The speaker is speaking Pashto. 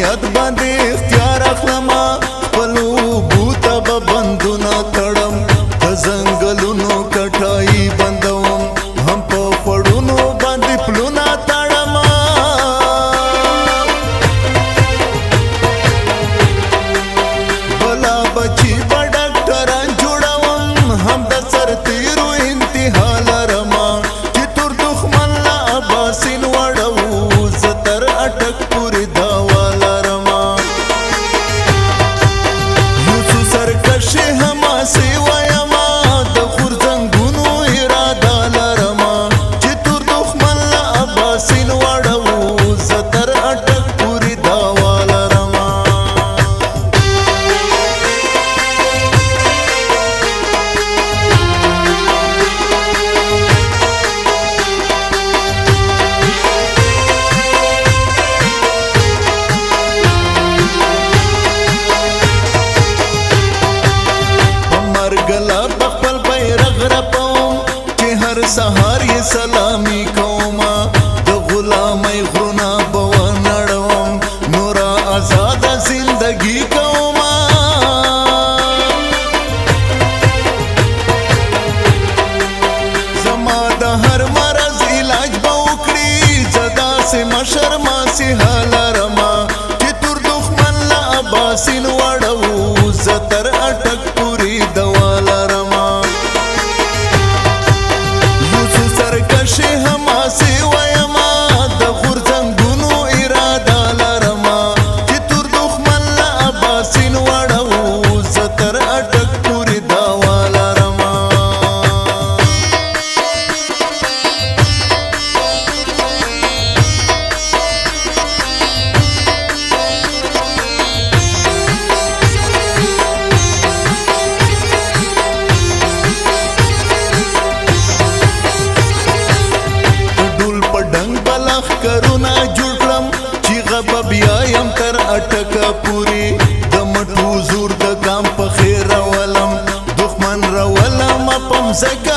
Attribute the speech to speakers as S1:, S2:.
S1: نیت باندې اختیار اخلما خپلو بوته به بندونه تړم د ځنګلونو کټایي بندوم هم په خوړونو باندې پلونه تړم بلا بچي به ډاکټران جوړوم هم د سرتیرو انتها لرما چې تر دښمن له اباسین وړو زه تر اټک پورې داوا لرما یوڅو سرکشي حماسې ویما د غورځنګونو اراده لرما چې تر دښمن له اباسین وړو زه تر اټک پورې داوا لرما مرګلا بخپل بیرغ رپوم چې هر سهار یې سلامي کوما د غلامۍ غرونه به ونړوم نوره آزاده زندګي کوما زما د هر مرض علاج به وکړي زه داسې مشر مسیحا لرما چې تر دښمن له اباسین وړو زه تر اټک پورې دوا لرما یوڅو سرکشي حماسې ویما د غورځنګونو اراده لرما چې تر دښمن له اباسین وړو زه تر اټک پورې دوا لرما ډول په ډنګ بلخ کرونا جوړ کړم چې غب بیا یم تر اټکه پوری د مټو زور د کام په خیر راولم دښمن راولم پم زکه